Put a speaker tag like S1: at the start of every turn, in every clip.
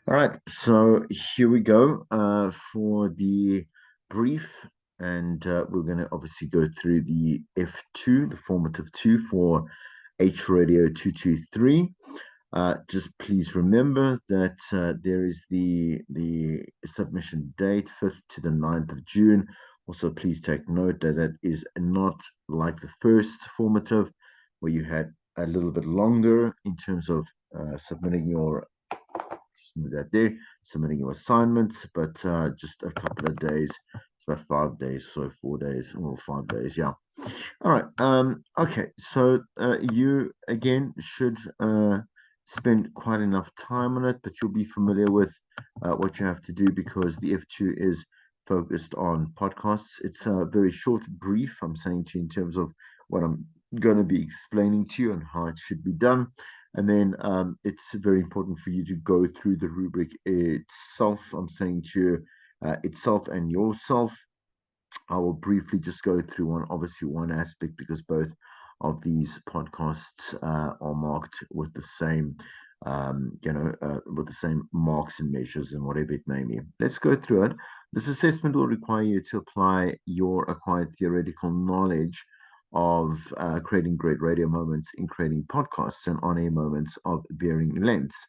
S1: All right, so here we go for the brief, and we're going to obviously go through the F2, the formative two for H Radio 223. Just please remember that there is the submission date 5th to the 9th of June. Also, please take note that that is not like the first formative, where you had a little bit longer in terms of submitting your that day, submitting your assignments, but just a couple of days. It's about 5 days, so 4 days or 5 days, yeah. All right. Okay. So you again should spend quite enough time on it, but you'll be familiar with what you have to do because the F2 is focused on podcasts. It's a very short brief. I'm saying to you in terms of what I'm going to be explaining to you and how it should be done. And then it's very important for you to go through the rubric itself. I'm saying to you itself and yourself. I will briefly just go through obviously one aspect because both of these podcasts are marked with the same, with the same marks and measures and whatever it may be. Let's go through it. This assessment will require you to apply your acquired theoretical knowledge of creating great radio moments in creating podcasts and on-air moments of varying lengths.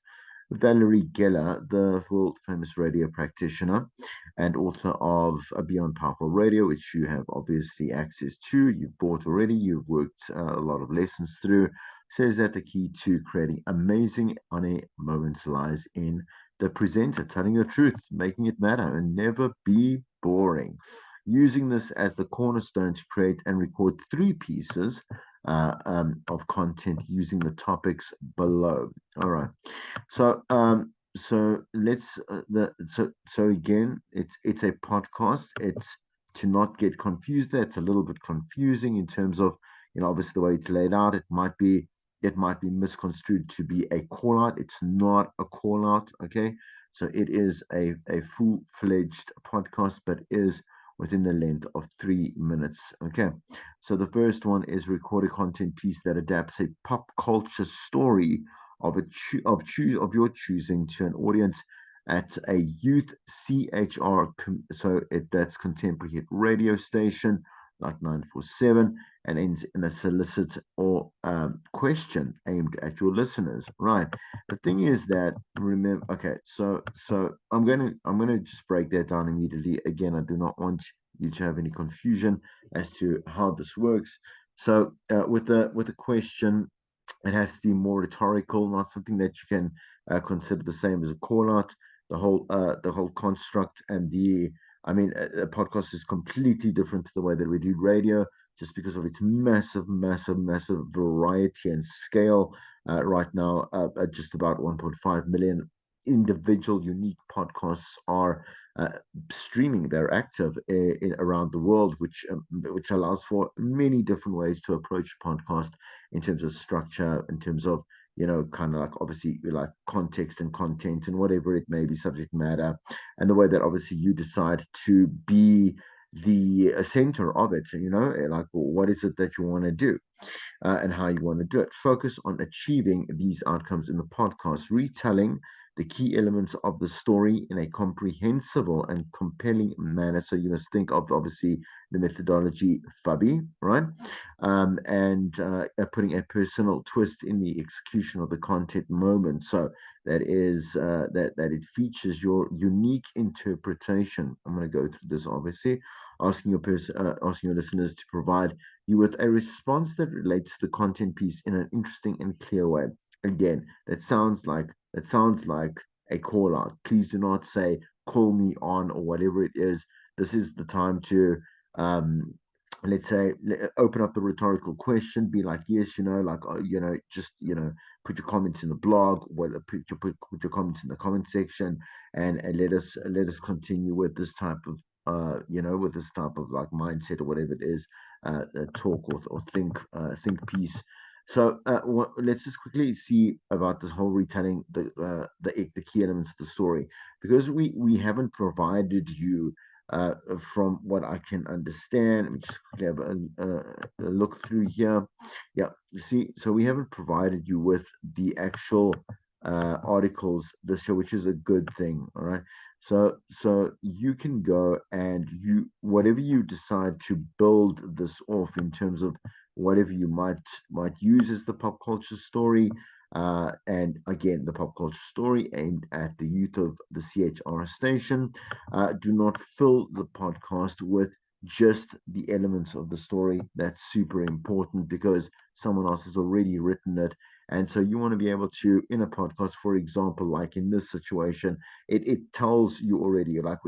S1: Valerie Geller, the world famous radio practitioner and author of Beyond Powerful Radio, which you have obviously access to, you've bought already, you've worked a lot of lessons through, says that the key to creating amazing on-air moments lies in the presenter telling the truth, making it matter, and never be boring. Using this as the cornerstone to create and record three pieces of content using the topics below. All right. So let's so again, it's a podcast. It's to not get confused. That's a little bit confusing in terms of obviously the way it's laid out. It might be misconstrued to be a call out. It's not a call out. Okay, so it is a full fledged podcast, but is within the length of 3 minutes. Okay, so the first one is record a content piece that adapts a pop culture story of your choosing to an audience at a youth CHR, that's contemporary hit radio station like 947, and ends in a solicit or question aimed at your listeners. Right. The thing is that remember, okay, so I'm gonna just break that down immediately. Again, I do not want you to have any confusion as to how this works. So with the question, it has to be more rhetorical, not something that you can consider the same as a call out. The whole construct and I mean, a podcast is completely different to the way that we do radio, just because of its massive, massive, massive variety and scale. Right now, just about 1.5 million individual unique podcasts are uh, streaming. They're active around the world, which allows for many different ways to approach podcast in terms of structure, in terms of kind of like obviously like context and content and whatever it may be, subject matter, and the way that obviously you decide to be the center of it. Like what is it that you want to do and how you want to do it. Focus on achieving these outcomes in the podcast, retelling the key elements of the story in a comprehensible and compelling manner. So you must think of obviously the methodology FUBI, right? And putting a personal twist in the execution of the content moment. So that is that it features your unique interpretation. I'm going to go through this obviously, asking your listeners to provide you with a response that relates to the content piece in an interesting and clear way. Again, that sounds like a call out. Please do not say call me on or whatever it is. This is the time to let's say open up the rhetorical question, be like yes, like just put your comments in the blog, put your comments in the comment section, and let us continue with this type of with this type of like mindset or whatever it is, talk or think piece. So let's just quickly see about this whole retelling the key elements of the story, because we haven't provided you from what I can understand. Let me just quickly have a look through here. Yeah, you see, so we haven't provided you with the actual articles this year, which is a good thing. All right. So you can go and you whatever you decide to build this off in terms of whatever you might use as the pop culture story. And again, the pop culture story aimed at the youth of the CHR station. Do not fill the podcast with just the elements of the story. That's super important because someone else has already written it. And so you want to be able to, in a podcast, for example, like in this situation, it tells you already, like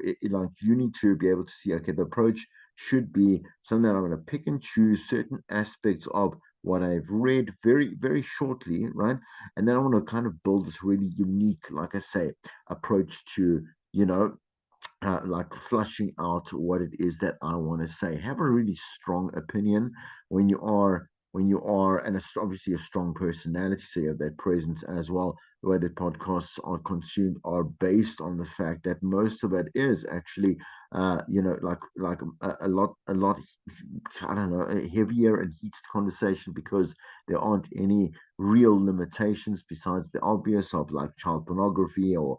S1: you need to be able to see, okay, the approach should be something that I'm going to pick and choose certain aspects of what I've read very, very shortly, right? And then I want to kind of build this really unique, like I say, approach to, you know, like flushing out what it is that I want to say. Have a really strong opinion when you are, and obviously a strong personality, so you have that presence as well. The way that podcasts are consumed are based on the fact that most of it is actually, like a lot. I don't know, a heavier and heated conversation because there aren't any real limitations besides the obvious of like child pornography or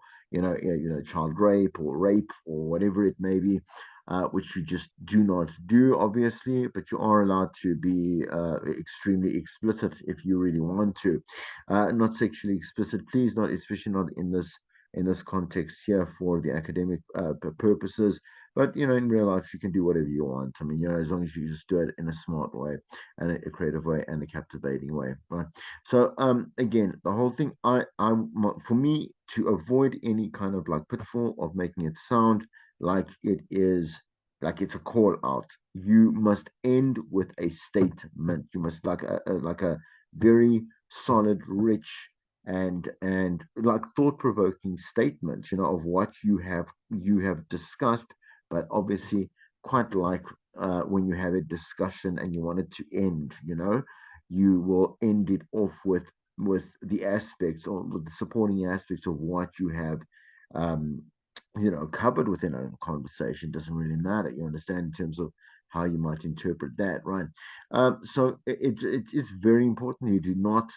S1: child rape or whatever it may be, which you just do not do, obviously, but you are allowed to be extremely explicit if you really want to. Not sexually explicit, please, not especially not in this context here for the academic purposes. But in real life, you can do whatever you want. I mean, as long as you just do it in a smart way and a creative way and a captivating way, right? So again, the whole thing, for me to avoid any kind of like pitfall of making it sound like it is like it's a call out. You must end with a statement. You must like a very solid, rich and like thought provoking statement. Of what you have discussed, but obviously quite like when you have a discussion and you want it to end. You will end it off with the aspects or with the supporting aspects of what you have um, covered within a conversation. Doesn't really matter. You understand in terms of how you might interpret that, right? So it is very important you do not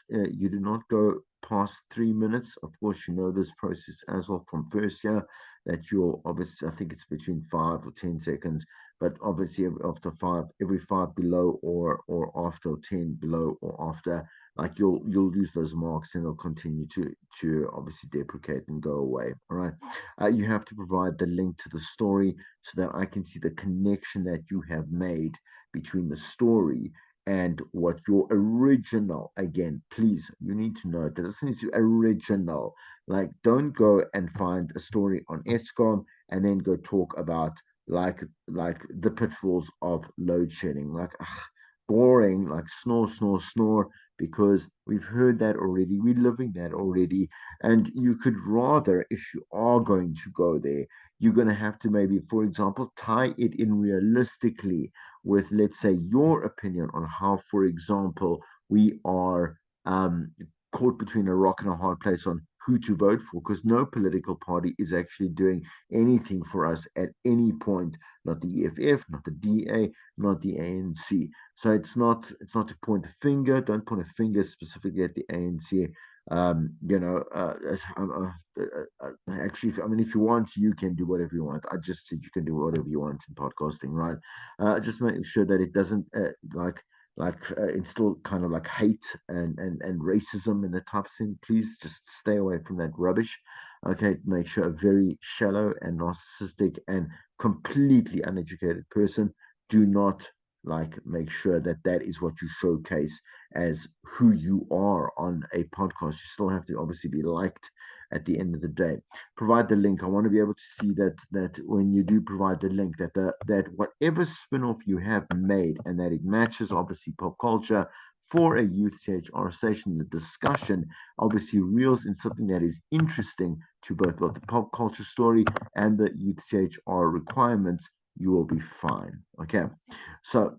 S1: go past 3 minutes. Of course, you know this process as well from first year that you'll obviously, I think it's between 5 or 10 seconds, but obviously every five below or after 10 below or after, like you'll lose those marks and they'll continue to obviously deprecate and go away. All right. You have to provide the link to the story so that I can see the connection that you have made between the story and what your original. Again, please, you need to know that this needs to be original. Like, don't go and find a story on ESCOM and then go talk about like the pitfalls of load shedding. Like, boring, like snore, snore, snore, because we've heard that already. We're living that already. And you could rather, if you are going to go there, you're going to have to maybe, for example, tie it in realistically with, let's say, your opinion on how, for example, we are caught between a rock and a hard place on who to vote for, because no political party is actually doing anything for us at any point. Not the EFF, not the DA, not the ANC. So it's not to point a finger. Don't point a finger specifically at the ANC. Actually, I mean, if you want, you can do whatever you want. I just said you can do whatever you want in podcasting, right? Just making sure that it doesn't instill kind of like hate and racism in the type of thing. Please just stay away from that rubbish. Okay, make sure a very shallow and narcissistic and completely uneducated person do not like make sure that that is what you showcase as who you are on a podcast. You still have to obviously be liked at the end of the day. Provide the link. I want to be able to see that when you do provide the link, that whatever spin-off you have made and that it matches obviously pop culture for a youth CHR station, the discussion obviously reels in something that is interesting to both the pop culture story and the youth CHR requirements, you will be fine. Okay. So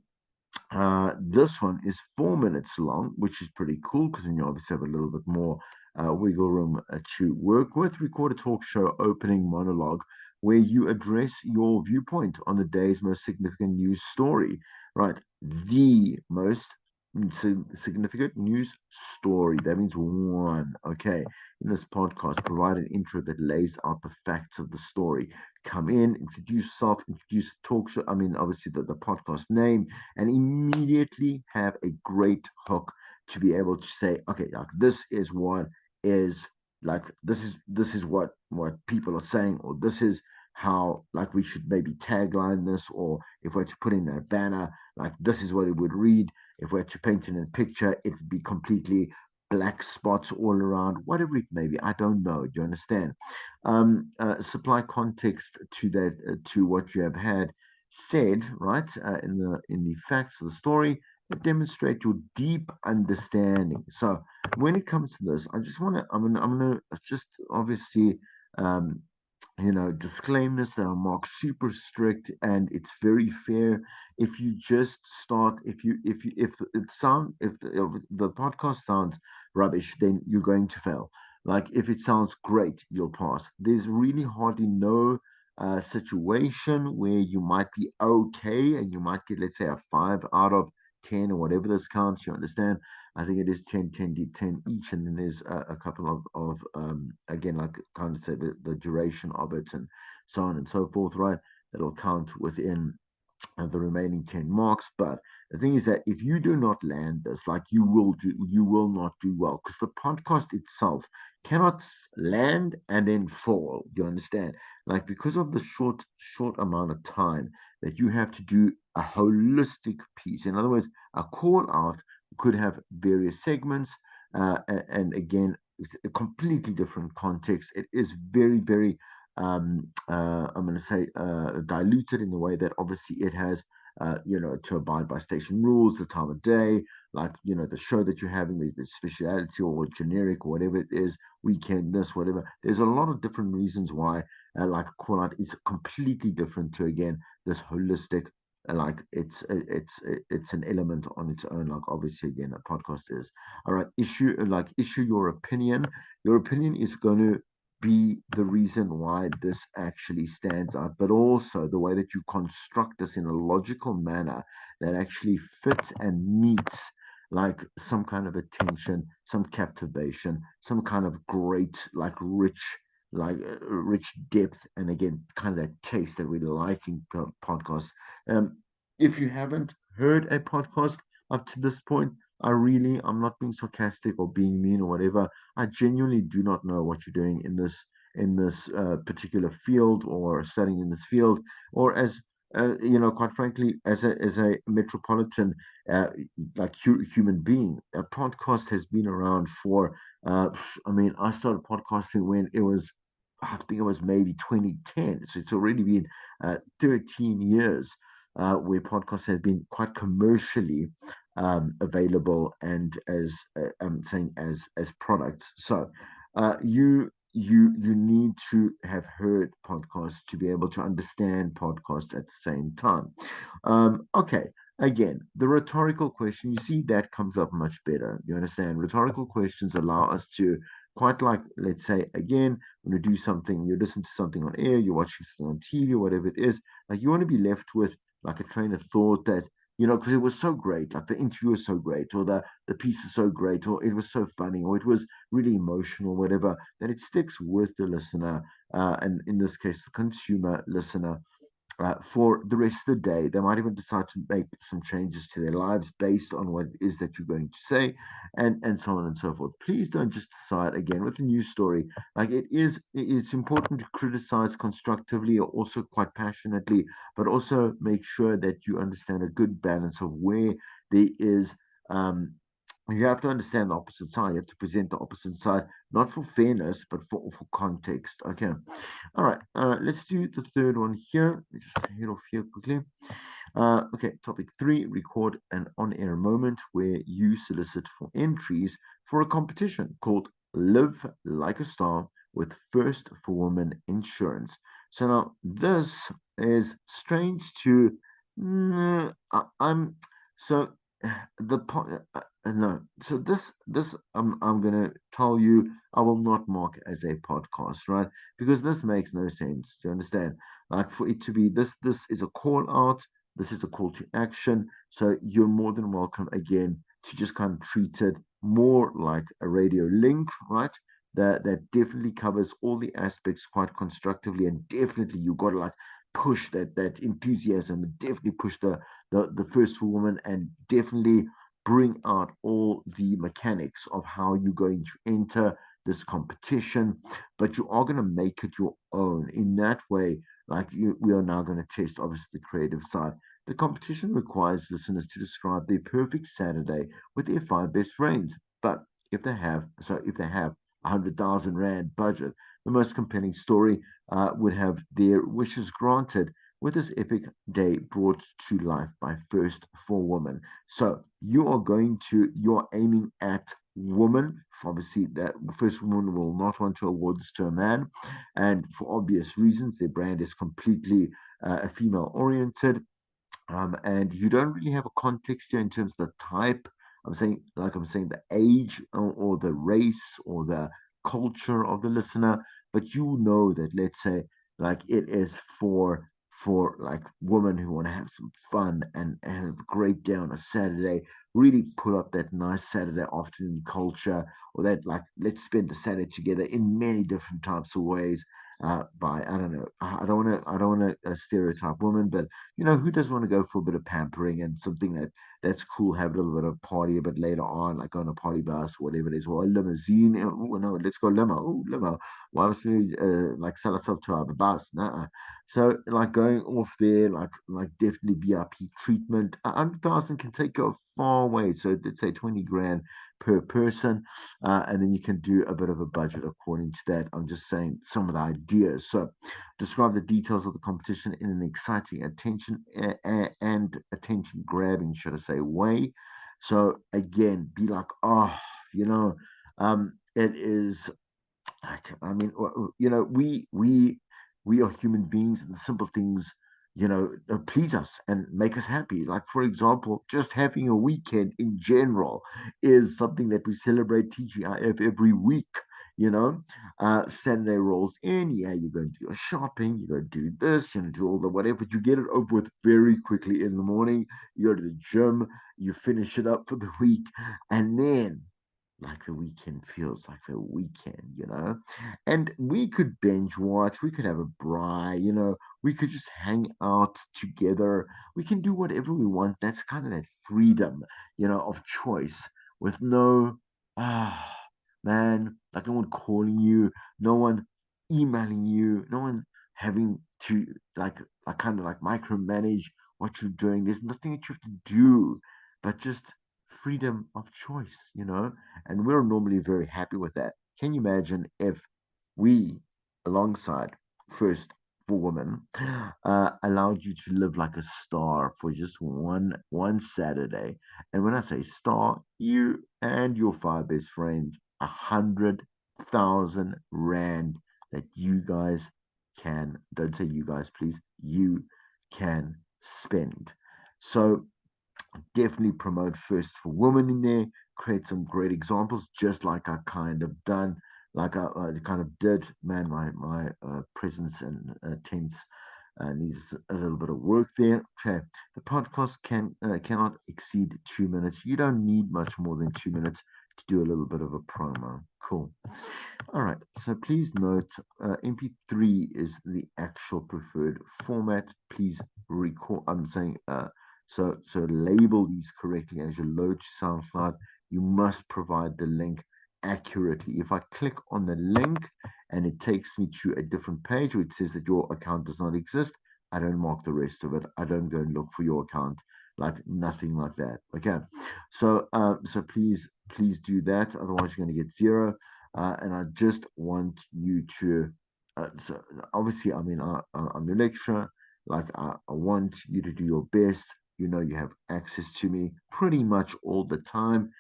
S1: this one is 4 minutes long, which is pretty cool because then you obviously have a little bit more wiggle room to work with. Record a talk show opening monologue where you address your viewpoint on the day's most significant news story. Right. The most significant news story. That means one. Okay. In this podcast, provide an intro that lays out the facts of the story. Come in, introduce yourself, introduce talk show. I mean, obviously the podcast name, and immediately have a great hook to be able to say, okay, like this is what is like this is what people are saying, or this is how like we should maybe tagline this, or if we're to put in a banner, like this is what it would read. If we're to paint in a picture, it would be completely black spots all around, whatever it may be. I don't know. Do you understand? Supply context to that, to what you have had said, right? In the facts of the story, that demonstrate your deep understanding. So when it comes to this, I just want to, I'm gonna just obviously um, disclaim this that I'm marked super strict and it's very fair. If you just start, if the podcast sounds rubbish, then you're going to fail. Like if it sounds great, you'll pass. There's really hardly no situation where you might be okay and you might get, let's say, a 5 out of 10 or whatever this counts. You understand? I think it is 10, 10, 10 each, and then there's a couple of again, like kind of say the duration of it and so on and so forth, right? That'll count within the remaining 10 marks. But the thing is that if you do not land this, like you will not do well because the podcast itself cannot land and then fall. You understand? Like because of the short amount of time that you have to do a holistic piece. In other words, a call out could have various segments, and again, a completely different context. It is very, very I'm going to say diluted in the way that obviously it has, to abide by station rules, the time of day, like, the show that you're having, the speciality or generic or whatever it is, weekend, this, whatever. There's a lot of different reasons why, like, a call out is completely different to, again, this holistic. Like it's an element on its own. Like obviously, again, a podcast is. All right, issue your opinion. Your opinion is going to be the reason why this actually stands out, but also the way that you construct this in a logical manner that actually fits and meets like some kind of attention, some captivation, some kind of great, rich depth, and again, kind of that taste that we like in podcasts. Um, if you haven't heard a podcast up to this point, I'm not being sarcastic or being mean or whatever. I genuinely do not know what you're doing in this particular field or studying in this field, or as quite frankly, as a metropolitan, uh, human being. A podcast has been around for. I mean, I started podcasting when it was. I think it was maybe 2010. So it's already been 13 years where podcast has been quite commercially available and as I'm saying as products. So you need to have heard podcasts to be able to understand podcasts at the same time. Okay, again, the rhetorical question, you see that comes up much better. You understand? Rhetorical questions allow us to quite like, let's say, again, when you do something, you listen to something on air, you're watching something on TV, whatever it is, like you want to be left with like a train of thought that because it was so great, like the interview was so great, or the piece was so great, or it was so funny, or it was really emotional, whatever, that it sticks with the listener, and in this case, the consumer listener, for the rest of the day. They might even decide to make some changes to their lives based on what it is that you're going to say, and so on and so forth. Please don't just decide again with a news story. Like it's important to criticize constructively or also quite passionately, but also make sure that you understand a good balance of where there is. You have to understand the opposite side. You have to present the opposite side, not for fairness, but for context. Okay. All right, let's do the third one here. Let me just head off here quickly. Okay, topic 3, record an on air moment where you solicit for entries for a competition called Live Like a Star with First for Women Insurance. So now this is strange to. I'm so the no. So this I'm gonna tell you I will not mark as a podcast, right? Because this makes no sense. Do you understand? Like for it to be this is a call out. This is a call to action. So you're more than welcome again to just kind of treat it more like a radio link, right? That definitely covers all the aspects quite constructively, and definitely you got to like push that enthusiasm, definitely push the first for woman, and definitely bring out all the mechanics of how you're going to enter this competition, but you are going to make it your own. In that way, we are now going to test obviously the creative side. The competition requires listeners to describe their perfect Saturday with their five best friends. But if they have 100,000 rand budget, the most compelling story would have their wishes granted with this epic day brought to life by First for Women. So you're aiming at woman. Obviously, that First Woman will not want to award this to a man, and for obvious reasons, their brand is completely female oriented, and you don't really have a context here in terms of the type. I'm saying the age, or the race or the culture of the listener, but you know that, let's say, like it is for like women who want to have some fun and have a great day on a Saturday, really put up that nice Saturday afternoon culture, or that like let's spend the Saturday together in many different types of ways. By I don't know, I don't want to stereotype women, but who doesn't want to go for a bit of pampering and something that's cool, have a little bit of party a bit later on, like on a party bus, whatever it is, or a limousine. Oh, no, let's go limo. Oh, limo. Why must we like sell ourselves to our bus? Nah. So like going off there, like definitely VIP treatment. 100,000 can take you a far way. So let's say 20 grand per person, and then you can do a bit of a budget according to that. I'm just saying some of the ideas. So describe the details of the competition in an exciting and attention grabbing, should I say, way. So again, be like, oh, you know, it is I mean, we are human beings, and the simple things, please us and make us happy. Like for example, just having a weekend in general is something that we celebrate TGIF every week. Saturday rolls in. Yeah, you're going to do your shopping. You're going to do this. You're going to do all the whatever. But you get it over with very quickly in the morning. You go to the gym. You finish it up for the week, and then like the weekend feels like the weekend. And we could binge watch, we could have a braai, we could just hang out together. We can do whatever we want. That's kind of that freedom, of choice with no, ah, man, like no one calling you, no one emailing you, no one having to like, kind of like micromanage what you're doing. There's nothing that you have to do but just freedom of choice, and we're normally very happy with that. Can you imagine if we, alongside First for Women, allowed you to live like a star for just one Saturday? And when I say star, you and your five best friends, 100,000 rand that you guys can, don't say you guys, please, you can spend. So definitely promote First for Women in there, create some great examples, just like I kind of done, like I kind of did. Man, my presence and tense needs a little bit of work there. Okay, the podcast cannot exceed 2 minutes. You don't need much more than 2 minutes to do a little bit of a promo. Cool. All right. So please note, MP3 is the actual preferred format. Please record. I'm saying so label these correctly as you load to SoundCloud. You must provide the link accurately. If I click on the link and it takes me to a different page which says that your account does not exist, I don't mark the rest of it. I don't go and look for your account, like nothing like that. Okay. So please do that. Otherwise, you're going to get zero. And I just want you to. So obviously, I mean, I'm your lecturer. Like, I want you to do your best. You have access to me pretty much all the time.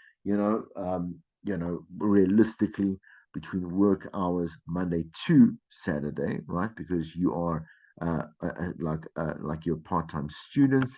S1: Realistically, between work hours, Monday to Saturday, right? Because you are like your part-time students.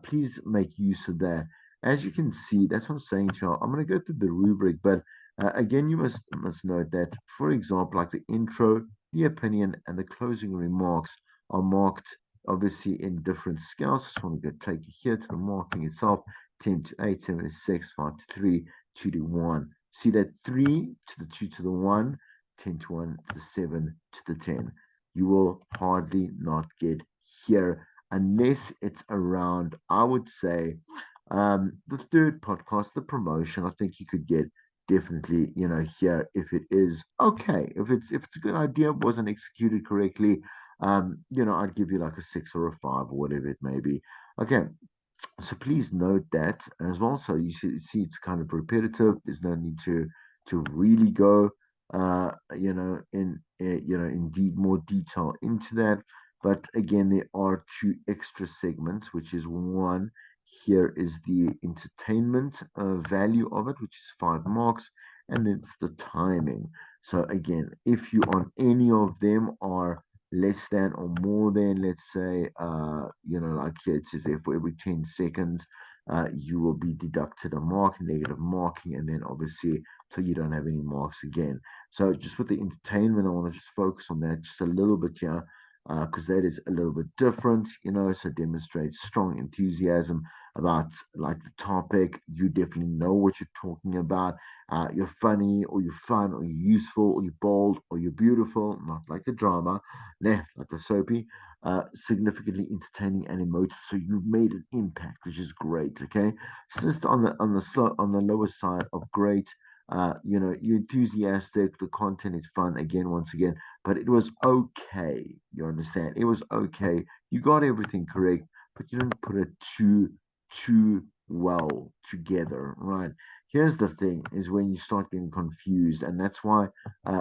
S1: Please make use of that. As you can see, that's what I'm saying to you. I'm going to go through the rubric, but again, you must note that, for example, like the intro, the opinion, and the closing remarks are marked obviously in different scales. Just want to go take you here to the marking itself. 10 to 8, 7 to 6, 5 to 3, 2 to 1. See that 3 to the 2 to the 1, 10 to 1 to the 7 to the 10. You will hardly not get here unless it's around, I would say, the third podcast, the promotion. I think you could get definitely, here if it is okay, if it's a good idea, wasn't executed correctly. I'd give you like a 6 or a 5 or whatever it may be. Okay, so please note that as well. So you should see it's kind of repetitive. There's no need to really go, in more detail into that. But again, there are two extra segments, which is one. Here is the entertainment value of it, which is 5 marks, and then it's the timing. So again, if you on any of them are less than or more than, let's say, like here it says there for every 10 seconds, you will be deducted a mark, negative marking, and then obviously, so you don't have any marks again. So just with the entertainment, I want to just focus on that just a little bit here. Because that is a little bit different, so demonstrates strong enthusiasm about like the topic. You definitely know what you're talking about. You're funny, or you're fun, or you're useful, or you're bold, or you're beautiful, not like a drama, like a soapy, significantly entertaining and emotive. So you've made an impact, which is great. Okay, just on the lower side of great. You're enthusiastic. The content is fun. Again, once again, but it was okay. You understand? It was okay. You got everything correct, but you didn't put it too well together, right? Here's the thing: is when you start getting confused, and that's why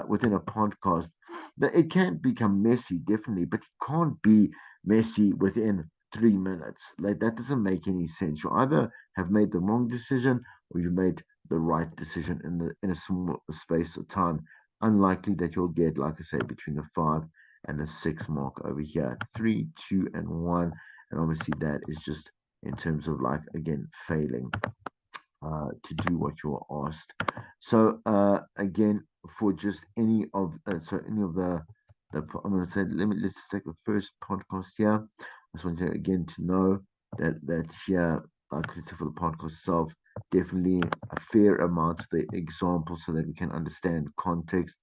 S1: within a podcast, that it can become messy, definitely, but it can't be messy within 3 minutes. Like that doesn't make any sense. You either have made the wrong decision or you made the right decision in a small space of time. Unlikely that you'll get, like I say, between the 5 and the 6 mark over here. 3, 2, and 1. And obviously that is just in terms of like again failing to do what you were asked. So again, for just any of the I'm going to say let's take the first podcast here. I just want you again to know that here, criticism for the podcast itself, definitely a fair amount of the example so that we can understand context.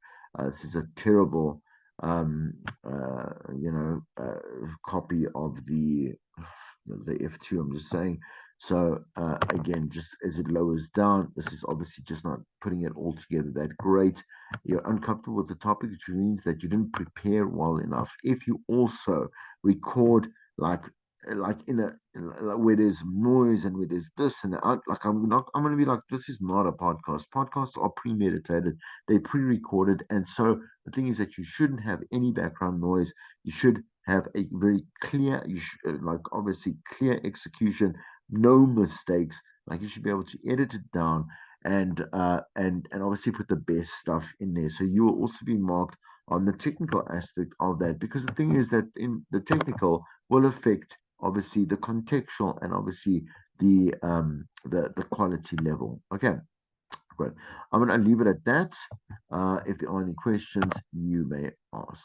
S1: This is a terrible copy of the F2. I'm just saying. So again, just as it lowers down, this is obviously just not putting it all together that great. You're uncomfortable with the topic, which means that you didn't prepare well enough. If you also record like like where there's noise and where there's this and that, like I'm gonna be like, this is not a podcast. Podcasts are premeditated, they're pre-recorded, and so the thing is that you shouldn't have any background noise. You should have a very clear, like obviously clear execution, no mistakes. Like you should be able to edit it down and obviously put the best stuff in there. So you will also be marked on the technical aspect of that, because the thing is that in the technical will affect obviously the contextual and obviously the quality level. Okay, great. I'm gonna leave it at that. If there are any questions, you may ask.